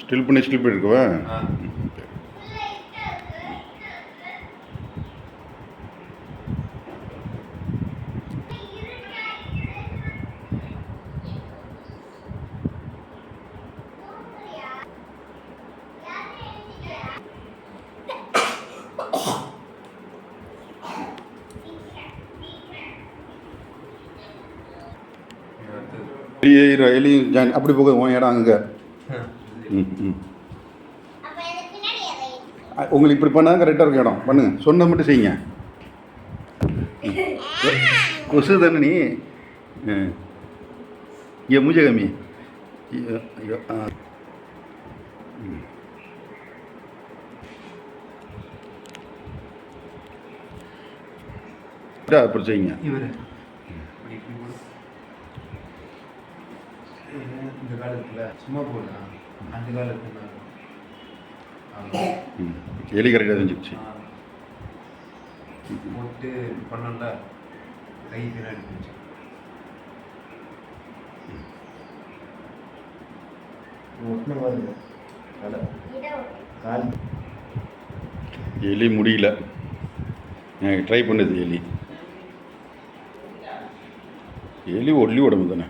Still பண்ணி இருக்குவா. எலி அப்படி போக உன் இடம் அங்கே. உங்களுக்கு இப்படி பண்ணால் கரெக்டாக இருக்கும் இடம். பண்ணுங்க, சொன்ன மட்டும் செய்யுங்க. கொசு தானே நீ. இங்கே மூஞ்ச கம்மி. ஐயோ அப்புறம் செய்யுங்க. இந்த காலத்தில் சும்மா போடலாம். அந்த காலத்துல எலி கரெக்டாக செஞ்சிருச்சு. போட்டு பண்ணல கை பின்னாடி போச்சு. எலி முடியல. ட்ரை பண்ணுது எலி. எலி ஒல்லி உடம்பு தானே.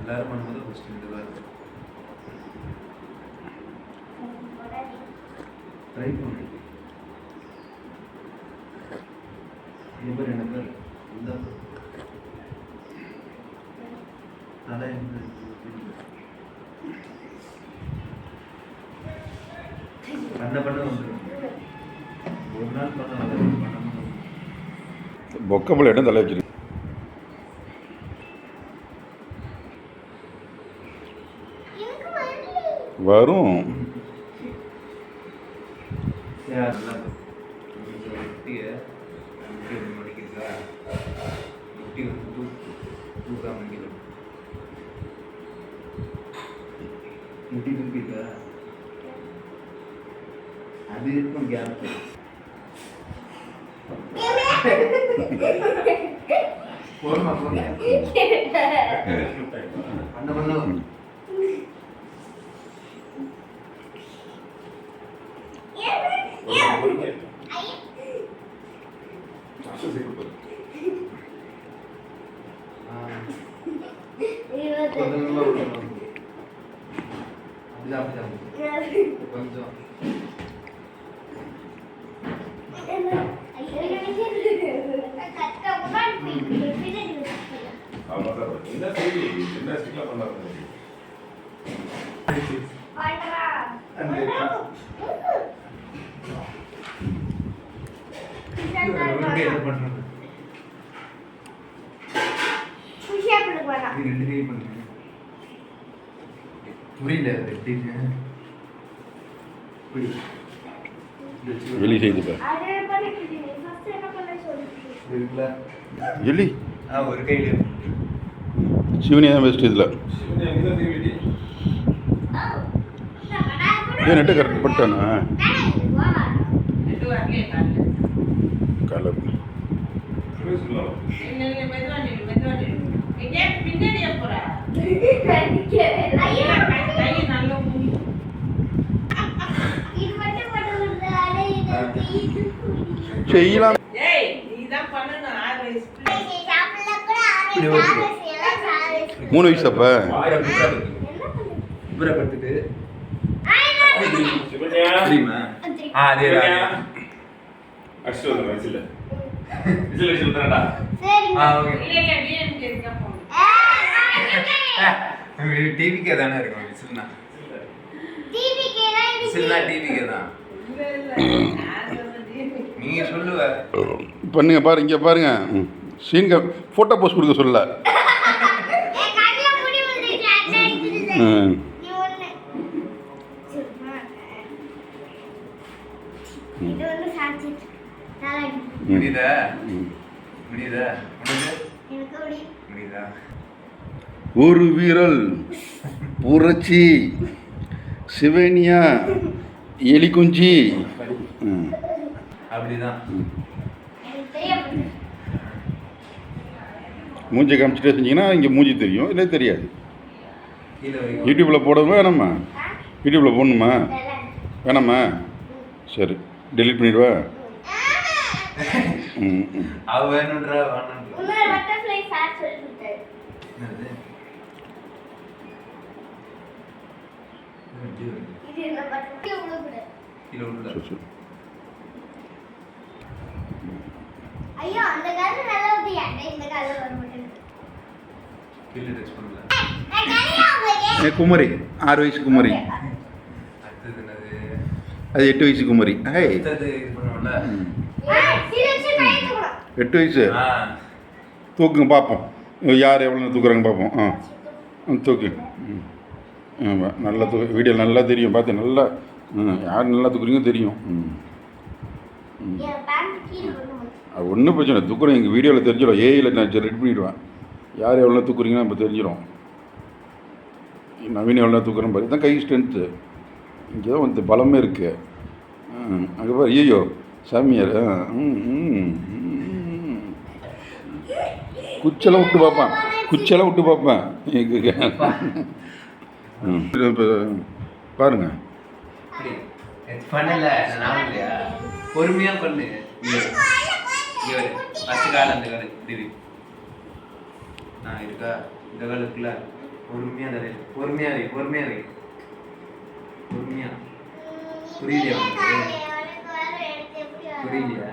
எல்லாரும் பண்ணும்போது ஃபஸ்ட் இந்த கால் ட்ரை பண்ணி இது பேர் எனக்கு இந்த அதான் பண்ண வந்துடும். ஒரு நாள் பண்ண பொக்கம்பளை இடம் தலை வச்சிருக்கு. வரும். அது இருக்கும் கேப். போடுமா பண்ண கொஞ்சம் புரியல எலி செய்து எலி ஒரு கையில் சிவனி தான் பெஸ்ட். இதில் ஏன் நெட்டு கரெக்ட் பட்டானா கலர் செய்யலாம். 3 வயசு அப்ப தெரியுமா? அதே டிவிக்கே தானே இருக்கும். விசில்னா டிவிக்கே தான். நீங்க சொல்லுவ பண்ணுங்க. பாரு இங்கே பாருங்க. சீன்க ஃபோட்டோ போஸ்ட் கொடுக்க சொல்ல. முடியுதா? ஒரு வீரல் புரட்சி சிவனியா எலி குஞ்சி அப்படிதான். மூஞ்சி காமிச்சிட்டே செஞ்சிங்கன்னா இங்கே மூஞ்சி தெரியும் இல்லை தெரியாது. கீழே வரைக்கும் யூடியூப்பில் போடணுமா வேணாமா? யூடியூப்பில் போடணுமா வேணாமா? சரி டெலீட் பண்ணிடுவா. ம் ம் அவ வேணுன்றா வேணுன்றா என்னது? கீழே உள்ள சரி சரி. ஐயோ அந்த கால நல்லா வந்து இந்த கால வர மாட்டேங்குது. கீழே டச் பண்ணல. குமரி 6 வயசு குமரி. அடுத்தது என்னது? அது 8 வயசு குமரி. ஹே அடுத்தது இது பண்ணுவோம்ல. சீரியஸா கையை தூக்குறோம். 8 வயசு. ஆ தூக்குங்க பார்ப்போம். யார் எவ்வளோ தூக்குறாங்க பார்ப்போம். தூக்கு. ம் ஆமாம் நல்லா வீடியோ நல்லா தெரியும் பார்த்து நல்லா. யார் நல்லா தூக்குறீங்க தெரியும். என் பேண்ட் கீழ விழுந்து. அது ஒன்றும் பிரச்சனை இல்லை. தூக்குறோம் எங்கள் வீடியோவில் தெரிஞ்சிடும். ஏஐயில் நான் ரெடி பண்ணிவிடுவேன். யார் எவ்வளோ தூக்குறீங்கன்னா இப்போ தெரிஞ்சிடும். நவீன எவ்வளோ தூக்குறேன் பாரு. இதுதான் கை ஸ்ட்ரென்த்து. இங்கே தான் வந்து பலமே இருக்குது. அங்கே பாரு. ஐயோ சாமியார். குச்செல்லாம் விட்டு பார்ப்பேன். குச்செல்லாம் விட்டு பார்ப்பேன். பாருங்க. அப்படி பண்ணல நான் இல்லையா? பொறுமையா பண்ணு. இவர் ஃபர்ஸ்ட் கால் அந்த கால் திவி. நான் இருக்கா இந்த காலுக்குள்ள பொறுமையா தரே. பொறுமையா வை. பொறுமையா வை. பொறுமையா. புரியலையா உனக்கு? புரியலையா?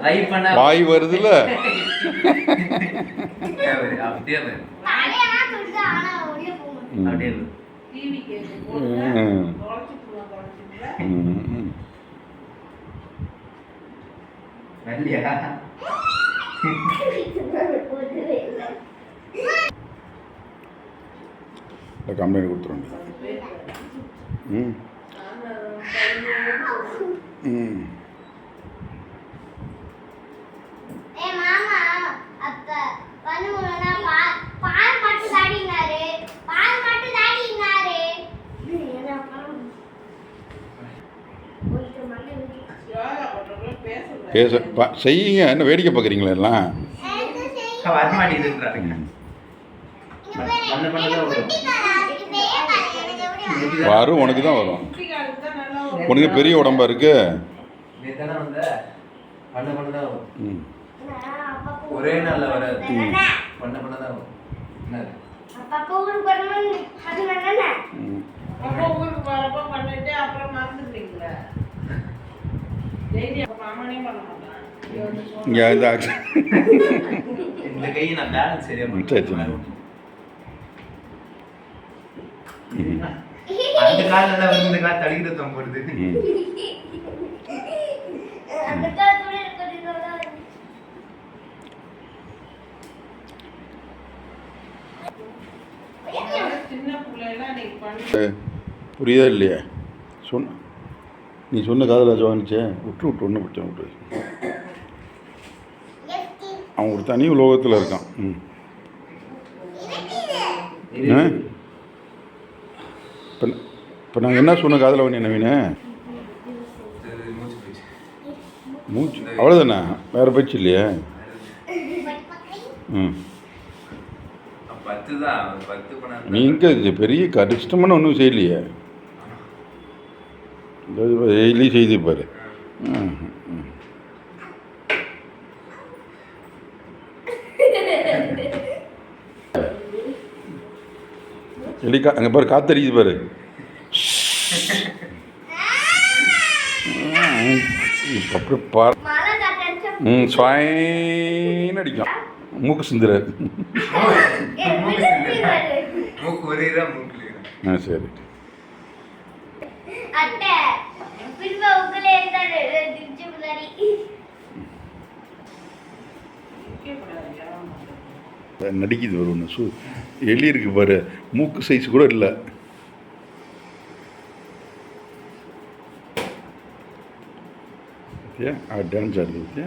ட்ரை பண்ண வாய் வருதுல்ல. அப்படியே வரு. தலையெல்லா துடுது ஆனா ஒளிய போகும். அப்படியே வரு. டிவி கேட்டு போடுங்க தொலைச்சிட்டு வரலையா? கம்ப்ளைண்ட் கொடுத்துருவோம். ம் ம் ஏ மாமா அப்ப பண்ணுவோம்னா பால் மட்டும் தாடினாரு. பால் மட்டும் தாடினாரு. என்ன பண்ணு? ஒரு மண்ணை ஊத்தி யோகா பண்றவங்க செய்யுங்க. என்ன வேடிக்கை பார்க்குறீங்களா எல்லாம்? வர மாட்டேங்குதுன்றாங்க. பண்ண பண்ணதான் வரும். வரும். உனக்கு தான் வரும். குட்டிகாலுக்கு தான் நல்லா உனக்கு பெரிய உடம்பா இருக்கு. நீ தானே வந்த பண்ண பண்ணதான் வரும். ம் ஒரே நாள்ல வராது. பண்ண பண்ணதான் வரும். என்னது? அப்பா ஊருக்கு வரணும் அது வேணா. ம் அப்போ ஊருக்கு வரப்போ பண்ணிட்டு அப்புறம் மறந்துடுறீங்களா? டெய்லி அப்போ மாமனே பண்ண மாட்டான். இங்கே இந்த ஆக்ஷன். இந்த கையை நான் பேலன்ஸ் சரியா ம், சரி, சரி. அந்த காலில் தான் வந்து இந்த கால் தடிக்கிற போடுது. ம் அந்த காலத்துல இருக்கிறது சின்ன பிள்ளைலாம் நீங்க பண்ணி புரியுதா இல்லையா? நீ சொன்ன காதல் ஜோனிச்சே விட்டு ஒன்று பிடிச்சேன் விட்டு. அவன் ஒரு தனி உலோகத்தில் இருக்கான். ம் இப்போ நாங்கள் என்ன சொன்ன காதல் பண்ணி நவீன மூச்சு போயிடுச்சு. மூச்சு அவ்வளோதானே? வேறு பேச்சு இல்லையா? ம் 10 தான் 10 பண்ண. நீங்கள் பெரிய கஷ்டமான ஒன்றும் செய்யலையே. டெய்லி செய்திருப்பார். எலிக்கா அங்கே பாரு காத்தடிக்குது பாரு. அப்படி பாரு. மழை காத்தடிச்சா ஸ்வாயின்னு அடிக்கும். மூக்கு சிந்துறாரு. மூக்கு ஒரேதா மூக்கு. சரி. அத்தை பின்ப உங்களே இருந்தாரு திஞ்சு முன்னாடி. நடிக்குது ஒரு ஒன்று எலி இருக்கு பாரு. மூக்கு சைஸ் கூட இல்லை. ஏன் டான்ஸ் ஆடுது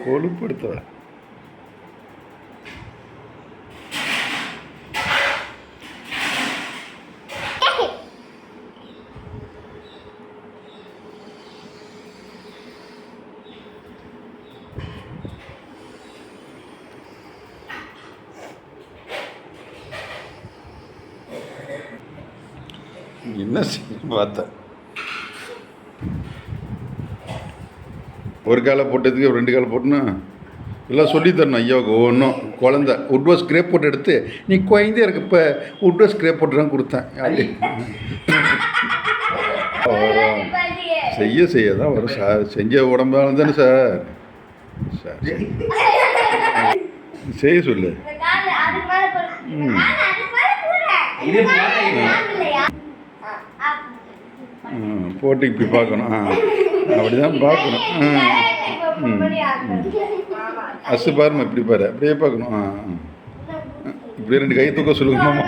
கொழுப்படுத்த. என்ன செய்ய பார்த்தேன் ஒரு காலை போட்டதுக்கு 2 காலை போட்டுன்னா எல்லாம் சொல்லித்தரணும் ஐயாவுக்கு ஒவ்வொன்றும் குழந்த உட்வா ஸ்க்ரேப் போட்டு எடுத்து நீ குழந்தைய இருக்கு இப்போ உட்வா ஸ்க்ரேப் போட்டு தான் கொடுத்தேன் செய்ய தான் வரும் சார் செஞ்ச உடம்பாலும் தானே சார் சார் செய்ய சொல்லு போட்டு இப்படி பார்க்கணும் அப்படி தான் பார்க்கணும் அசு பாருமா இப்படி பாரு அப்படியே பார்க்கணும் இப்படியே 2 கை தூக்க சொல்லுங்க மாமா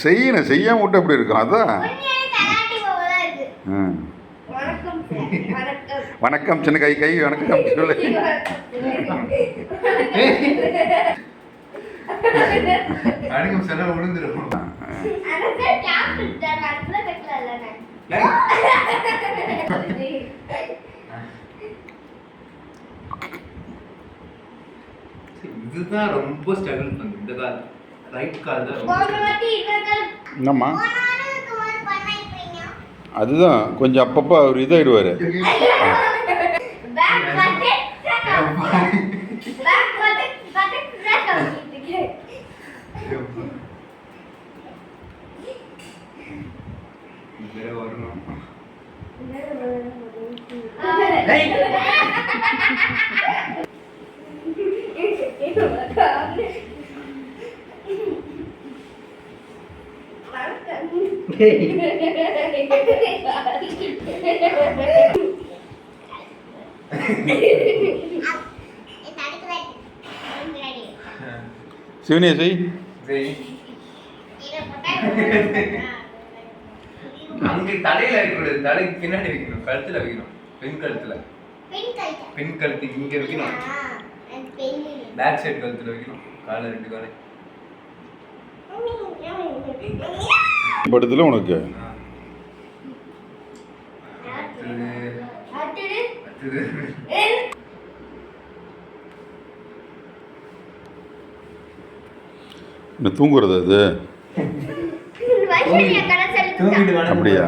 செய்யணும் செய்யாம விட்டு அப்படி இருக்கும் அதான் வணக்கம் சின்ன கை வணக்கம் சொல்லு வணக்கம் சொன்னா விழுந்துடும் இதுதான் ரொம்ப ஸ்ட்ரகிள் பண்ணுது இந்த கால் ரைட் கால் தான் என்னம்மா அதுதான் கொஞ்சம் அப்பப்போ அவர் இதாகிடுவார் வரணும் சிவனியா செய் அங்க தலையில வைக்கக்கூடாது தலைக்கு பின்னாடி வைக்கணும் கழுத்துல வைக்கணும் பெண் கழுத்து இங்க வைக்கணும் பேக் சைடு கழுத்துல வைக்கணும் காலை 2 காலை படத்தில் உனக்கு என்ன தூங்குறது அது அப்படியா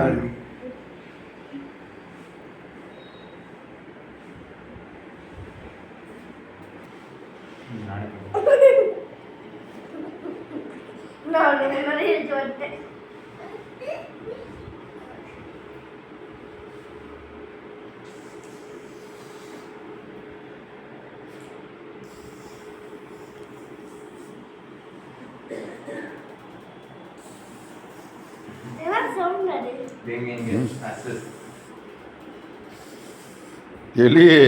எலியே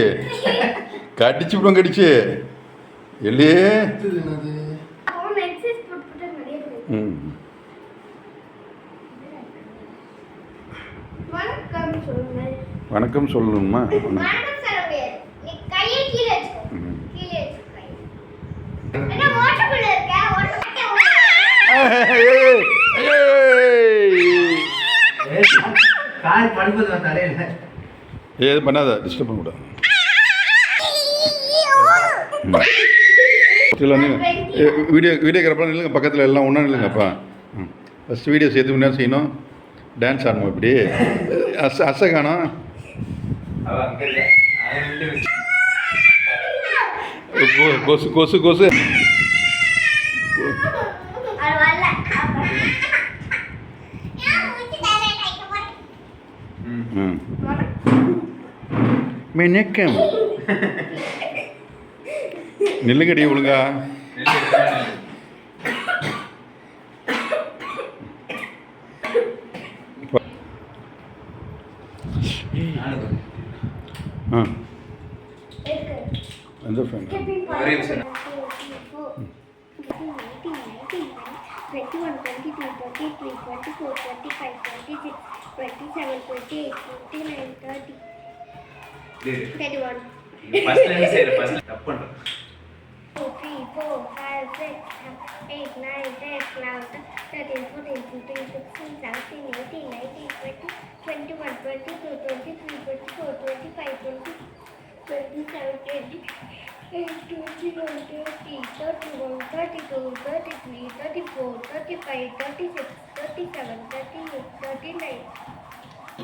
கடிச்சு விடும் கடிச்சு எலியே வணக்கம் சொல்லணுமா கால் படுப்பது தலையில ஏது பண்ணாத டிஸ்டர்ப் பண்ணக்கூடாது வீடியோகிராஃபர் இல்லைங்க பக்கத்தில் எல்லாம் ஒன்றா இல்லைங்கப்பா ஃபஸ்ட்டு வீடியோ சேர்த்து முன்னாடி செய்யணும் டான்ஸ் ஆடணும் இப்படி அசை காணும் கொசு கொசு கொசு மினக்கம் நில்லுங்கடி ஒழுங்கா எந்த ஃப்ரெண்ட் 21, 22, 23, 24, 25, 26, 27, 28, 29, 30, 31. ஃபர்ஸ்ட் லைன் சேர ஃபர்ஸ்ட் தப்பு பண்றேன் 2, 3, 4, 5, 6, 7, 8, 9, 10, 11, 13, 14, 15, 16, 17, 18, 19, 20, 21, 22, 23, 24, 25, 26, 27, 28, 21, 30, 31, 32, 33, 34, 35, 36, 37, 38, 39,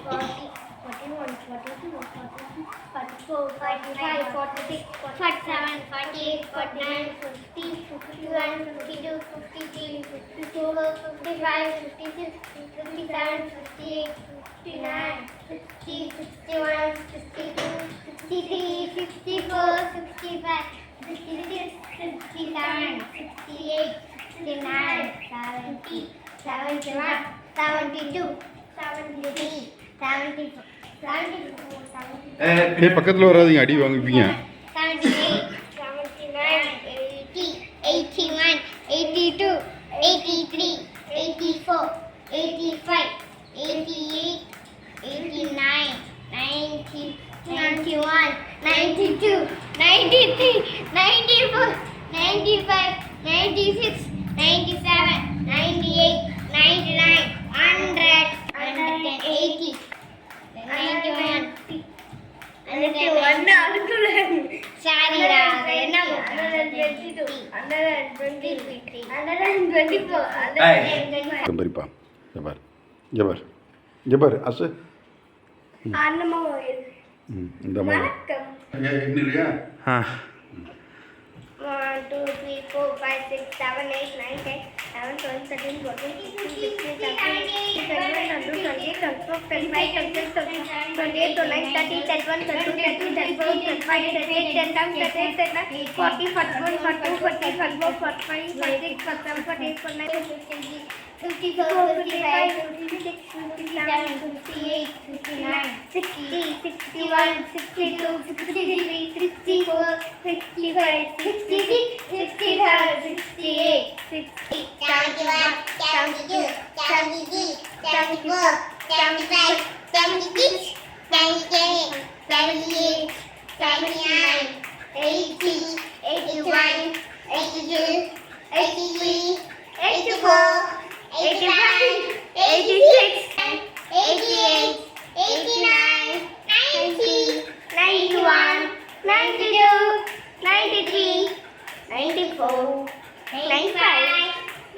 40, 41, 42, 43, 44, 45, 46, 47, 48, 49, 50, 51, 52, 53, 54, 55, 56, 57, 58, 59, 60, 61, 62, 63, 64, 65, 66, 67, 68, 69, 70, 71, 72, 73, 74, 74, ஏய் பக்கத்தில் வராதீங்க, அடி வாங்கிப்பீங்க. 78, 79, 80, 81, 82, 83, 84, 85, 88, 89, 90, 91, 92, 93, 94, 95, 96, 97, 98, 99, 100, 110, 91, சாரிடா என்ன 122, 123, 124, 125. பரிப்பா ஜபார் ஜபார் ஜபார் அசு அண்ணமா இந்த மாதிரி வணக்கம். இல்லையா? 1, 2, 3, 4, 5, 6, 7, 8, 9, 10, 11, 12, 13, 14, 15, 16, 17, 18, 19, 20, 21, 22, 23, 24, 25, 26, 27, 28, 29, 30, 31, 32, 33, 34, 35, 36, 37, 38, 39, 40, 41, 42, 43, 44, 45, 46, 47, 48, 49, 50, 54, 55, 56, 57, 58, 59, 60, 61, 62, 63, 64, 65, 66, 67, 68, 70, 71, 72, 73, 74, 75, 76, 77, 78, 79, 80, 81, 82, 83, 84, 85, 86, 88, 89, 90, 91, 92, 93, 94, 95,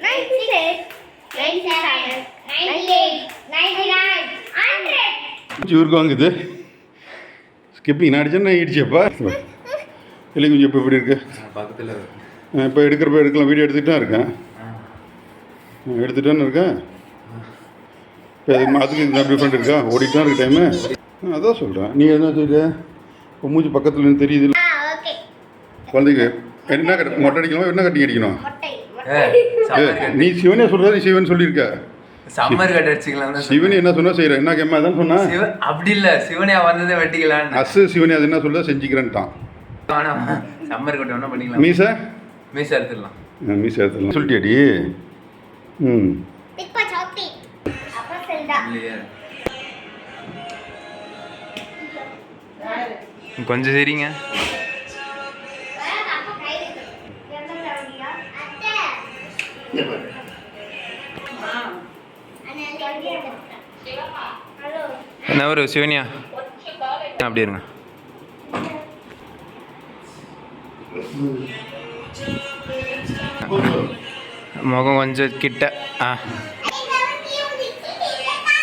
96, 97, 98, 99, 100. ஊருக்கு வாங்குது ஸ்கிப்பிங் நான் அடிச்சேன், நான் இடிச்சப்பா இல்லை கொஞ்சம் இப்போ எப்படி இருக்கு? பக்கத்தில் இப்போ எடுக்கிறப்ப எடுக்கலாம், வீடியோ எடுத்துகிட்டு தான் இருக்கேன். எடுத்துகிட்டு இருக்கேன். இப்போ அதுக்கு என்ன டிஃப்ரெண்ட் இருக்கா? ஓடிட்டு தான் இருக்கு டைமு. அதான் சொல்கிறேன். நீ என்ன செய்யுற? இப்போ மூஞ்சி பக்கத்தில் இருந்து தெரியுது. ஓகே. குழந்தைக்கு என்ன கட்ட மொட்டை அடிக்கணுமா, என்ன கட்டிங் அடிக்கணும்? மொட்டை நீ சிவனே சொல்கிறா, நீ சிவன் சொல்லியிருக்க. சம்மர் கட் அடிச்சுக்கலாம். சிவனி என்ன சொன்னா செய்கிறேன், என்ன கேம்மா தான் சொன்னா? அப்படி இல்லை, சிவனே வந்ததே வெட்டிக்கலாம். அசு சிவனி அது என்ன சொல்ல செஞ்சுக்கிறேன்ட்டான். சம்மர் கட் ஒன்றும் பண்ணிக்கலாம். மீசை மீசை எடுத்துடலாம். மீசை எடுத்துடலாம் சொல்லிட்டியாடி? பிக்பா சாக்லேட் அப்புறம் செல்டா இல்லையே, கொஞ்சம் சரிங்க. அப்பா கை வைக்க என்ன ரவுடியா அத்தை ஹலோ என்ன ஒரு சிவனியா அப்படி இருங்க. முகம் கொஞ்சம் கிட்ட.